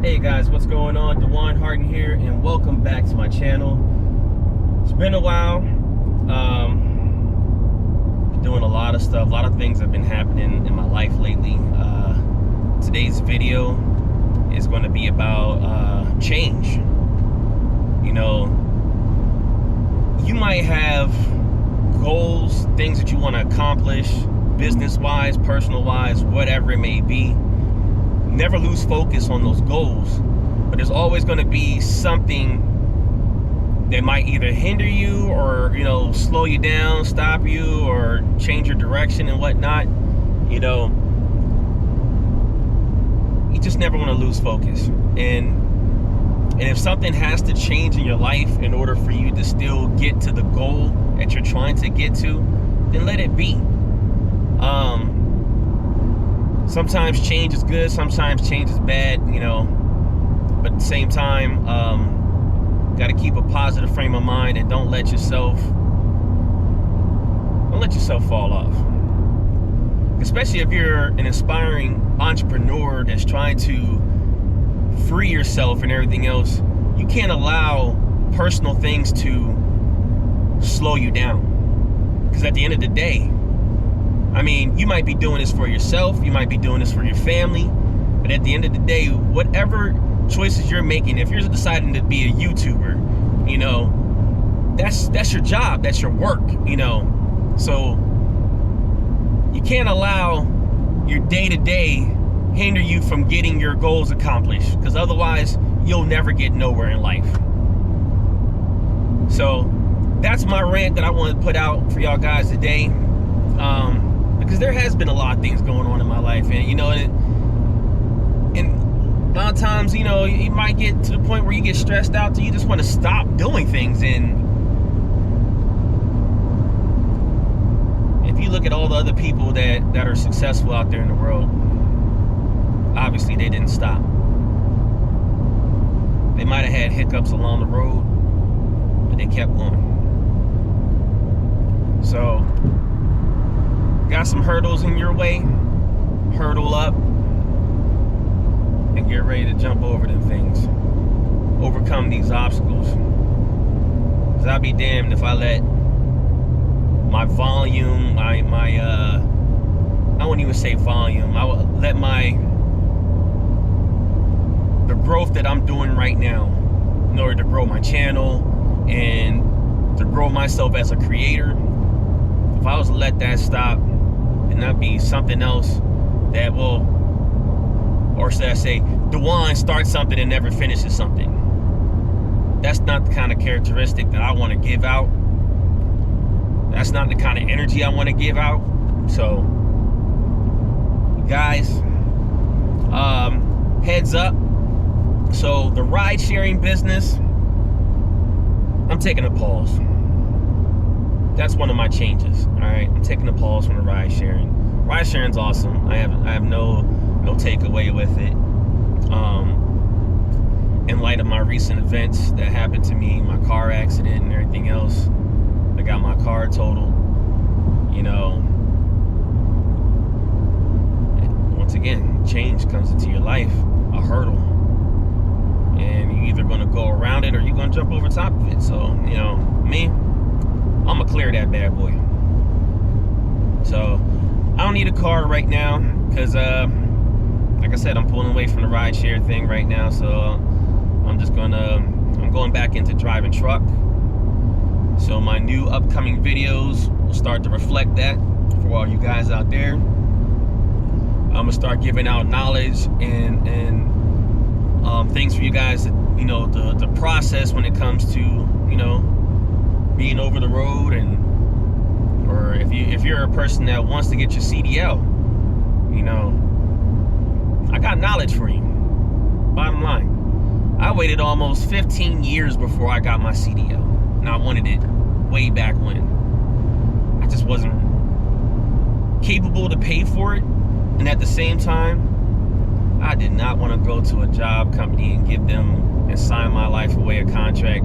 Hey guys, what's going on? Dewan Harden here, and welcome back to my channel. It's been a while. Been doing a lot of stuff. A lot of things have been happening in my life lately. Today's video is going to be about change. You know, you might have goals, things that you want to accomplish, business-wise, personal-wise, whatever it may be. Never lose focus on those goals, but there's always going to be something that might either hinder you or, slow you down, stop you, or change your direction and whatnot. You just never want to lose focus. And if something has to change in your life in order for you to still get to the goal that you're trying to get to, then let it be. Sometimes change is good, sometimes change is bad, but at the same time, got to keep a positive frame of mind and don't let yourself fall off. Especially if you're an inspiring entrepreneur that's trying to free yourself and everything else, you can't allow personal things to slow you down. Because at the end of the day, you might be doing this for yourself, you might be doing this for your family, but at the end of the day, whatever choices you're making, if you're deciding to be a YouTuber, that's your job, that's your work, so you can't allow your day-to-day hinder you from getting your goals accomplished, because otherwise you'll never get nowhere in life. So that's my rant that I want to put out for y'all guys today. Because there has been a lot of things going on in my life, and and a lot of times, you might get to the point where you get stressed out till you just want to stop doing things. And if you look at all the other people that are successful out there in the world, obviously they didn't stop. They might have had hiccups along the road, but they kept going. So got some hurdles in your way, hurdle up and get ready to jump over them things, overcome these obstacles. Because I'll be damned if I let my volume, I wouldn't even say volume, I would let the growth that I'm doing right now in order to grow my channel and to grow myself as a creator, if I was to let that stop and not be something else that will, or should I say, Dewan starts something and never finishes something. That's not the kind of characteristic that I want to give out. That's not the kind of energy I want to give out. So, guys, heads up. So the ride sharing business, I'm taking a pause. That's one of my changes. All right, I'm taking a pause from the ride sharing. Ride sharing's awesome. I have no takeaway with it. In light of my recent events that happened to me, my car accident and everything else, I got my car totaled. Once again, change comes into your life, a hurdle, and you're either going to go around it or you're going to jump over top of it. So, me, I'm gonna clear that bad boy. So I don't need a car right now because like I said, I'm pulling away from the ride share thing right now. So I'm going back into driving truck. So my new upcoming videos will start to reflect that for all you guys out there. I'm gonna start giving out knowledge and things for you guys that, the process when it comes to, being over the road, or if you're a person that wants to get your CDL, I got knowledge for you. Bottom line, I waited almost 15 years before I got my CDL, and I wanted it way back when. I just wasn't capable to pay for it, and at the same time, I did not want to go to a job company and give them and sign my life away, a contract,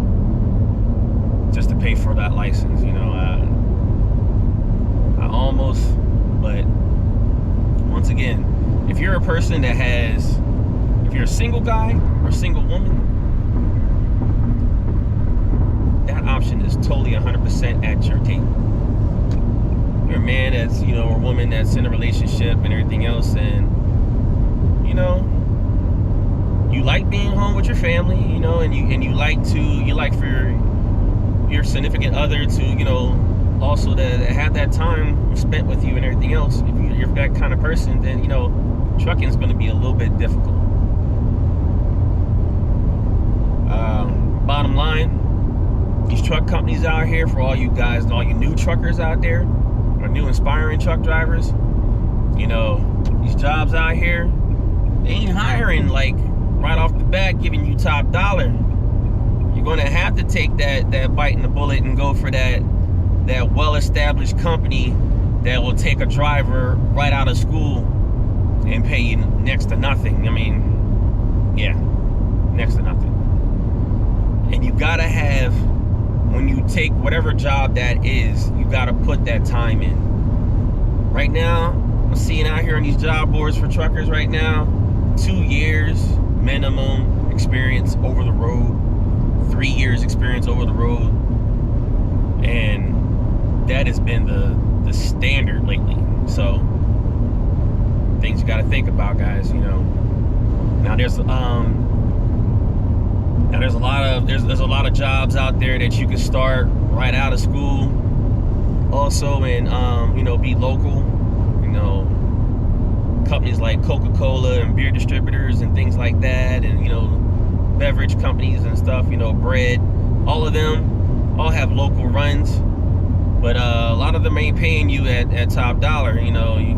just to pay for that license. I almost, but once again, if you're a person that has, if you're you're a single guy or single woman, that option is totally 100% at your table. You're a man that's, you know, or a woman that's in a relationship and everything else, and, you know, you like being home with your family, you know, and you like for your significant other to, you know, also to have that time spent with you and everything else. If you're that kind of person, then, you know, trucking is going to be a little bit difficult. Bottom line, these truck companies out here, for all you guys, all you new truckers out there, or new inspiring truck drivers, you know, these jobs out here, they ain't hiring like right off the bat, giving you top dollar. You're going to have to take that bite in the bullet and go for that well-established company that will take a driver right out of school and pay you next to nothing. I mean, yeah, next to nothing. And you gotta have, when you take whatever job that is, you gotta put that time in. Right now, I'm seeing out here on these job boards for truckers right now, 2 years minimum experience over the road, 3 years experience over the road, and that has been the standard lately. So things you got to think about, guys. You know, now there's a lot of jobs out there that you can start right out of school, also, and you know, be local. You know, companies like Coca-Cola and beer distributors and things like that, and, you know, beverage companies and stuff, you know, bread, all of them all have local runs, but a lot of them ain't paying you at top dollar. You know, you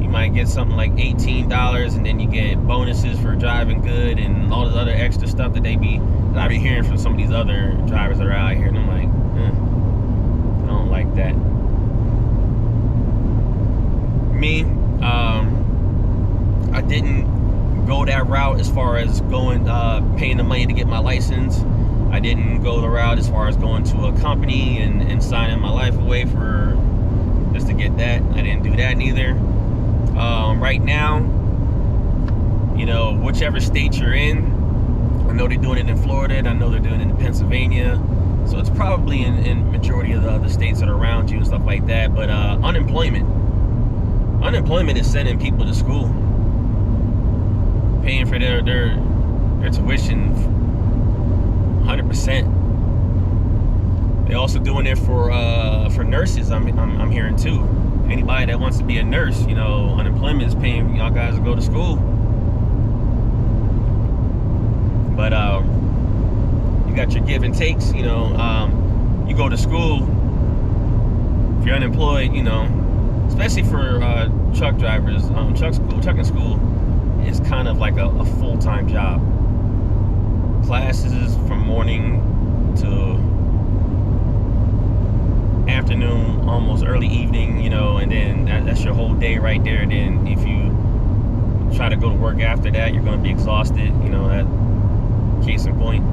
might get something like $18, and then you get bonuses for driving good and all this other extra stuff that I be hearing from some of these other drivers that are out here, and I'm like, I don't like that. Me, I didn't go that route as far as going paying the money to get my license. I didn't go the route as far as going to a company and signing my life away for just to get that. I didn't do that neither. Right now, you know, whichever state you're in, I know they're doing it in Florida, and I know they're doing it in Pennsylvania, so it's probably in majority of the other states that are around you and stuff like that. But unemployment is sending people to school, paying for their tuition 100%. They're also doing it for nurses. I'm hearing too. Anybody that wants to be a nurse, you know, unemployment is paying y'all guys to go to school. But you got your give and takes. You know, you go to school. If you're unemployed, you know, especially for truck drivers, trucking school is kind of like a full-time job. Classes from morning to afternoon, almost early evening, you know, and then that's your whole day right there. And then if you try to go to work after that, you're going to be exhausted, you know, that case in point.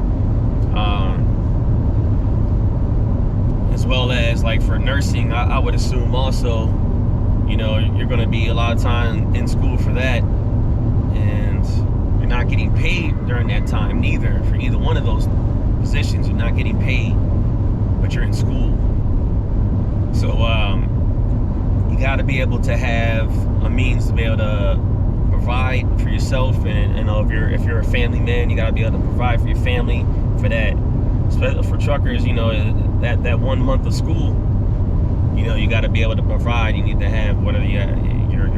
As well as, like, for nursing, I would assume also, you know, you're going to be a lot of time in school for that, and you're not getting paid during that time neither. For either one of those positions, you're not getting paid, but you're in school. So you got to be able to have a means to be able to provide for yourself, and if you're a family man, you got to be able to provide for your family for that. Especially for truckers, you know, that 1 month of school, you know, you got to be able to provide. You need to have whether your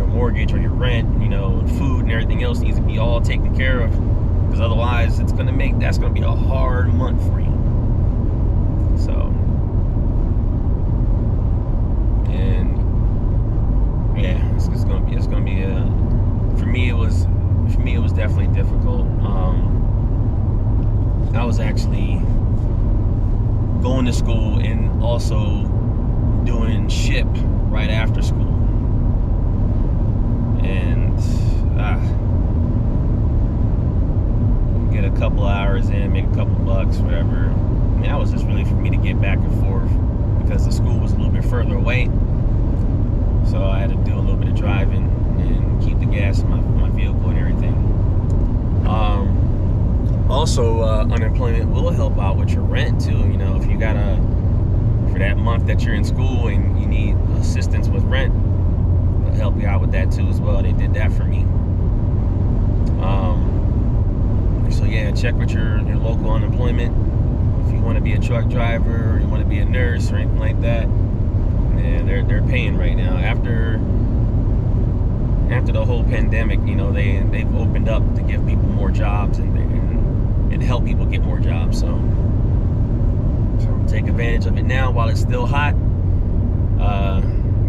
mortgage or your rent, you know, food and everything else needs to be all taken care of, because otherwise that's going to be a hard month for you. So, and yeah, it's going to be for me it was definitely difficult. I was actually going to school and also doing ship right after school, and get a couple hours in, make a couple bucks, whatever. I mean, that was just really for me to get back and forth, because the school was a little bit further away, so I had to do a little bit of driving and keep the gas in my vehicle and everything. also, unemployment will help out with your rent too. You know, if you gotta, for that month that you're in school and you need assistance with rent, they'll help you out with that too as well. They did that for me. So yeah, check with your local unemployment. If you want to be a truck driver or you want to be a nurse or anything like that, and they're paying right now. After the whole pandemic, you know, they've opened up to give people more jobs and help people get more jobs. So take advantage of it now while it's still hot.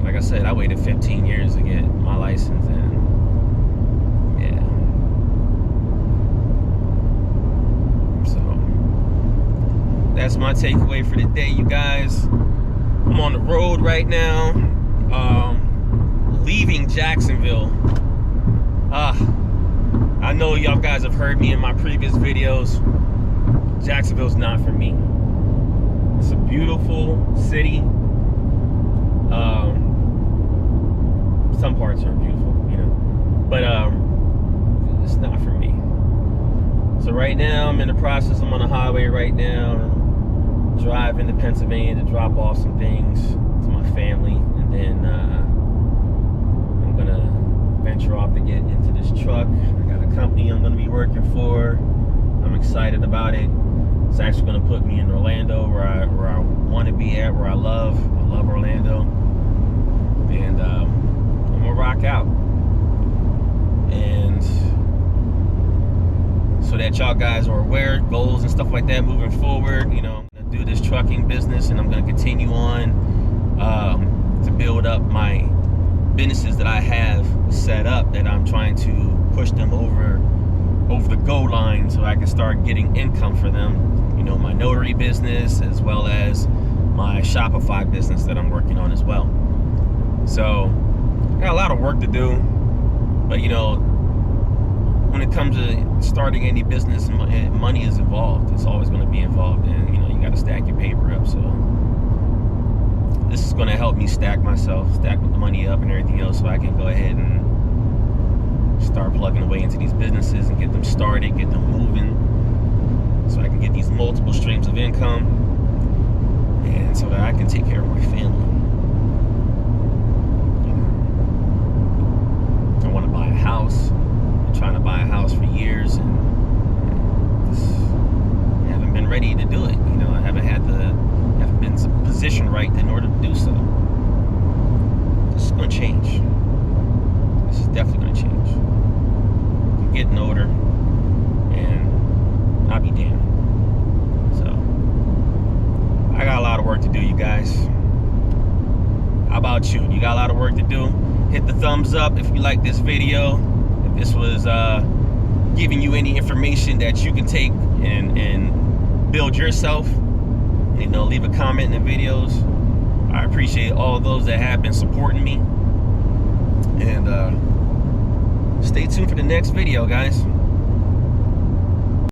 Like I said, I waited 15 years to get my license, and yeah. So that's my takeaway for the day, you guys. I'm on the road right now, leaving Jacksonville. I know y'all guys have heard me in my previous videos. Jacksonville's not for me. It's a beautiful city. Some parts are beautiful, you know, but it's not for me. So right now I'm in the process. I'm on the highway right now, driving to Pennsylvania to drop off some things to my family, and then I'm gonna venture off to get into this truck. I got a company I'm gonna be working for. I'm excited about it. It's actually gonna put me in Orlando, where I want to be at, where I love Orlando, and I'm gonna rock out. And so that y'all guys are aware, goals and stuff like that moving forward, you know, I'm gonna do this trucking business, and I'm gonna continue on to build up my businesses that I have set up, that I'm trying to push them over the goal line so I can start getting income for them. You know, my notary business as well as my Shopify business that I'm working on as well. So got a lot of work to do, but you know, when it comes to starting any business, money is involved. It's always going to be involved, and you know, you got to stack your paper up. So this is going to help me stack the money up and everything else, so I can go ahead and start plugging away into these businesses and get them started, get them moving, so I can get these multiple streams of income, and so that I can take care of my family. I want to buy a house. I'm trying to buy a house for years, and just haven't been ready to do it. You know, I haven't been positioned right in order to do so. This is going to change. This is definitely going to change. I'm getting older, and I'll be damned. So I got a lot of work to do, you guys. How about you? You got a lot of work to do? Hit the thumbs up if you like this video. If this was giving you any information that you can take and build yourself, you know, leave a comment in the videos. I appreciate all of those that have been supporting me. And stay tuned for the next video, guys.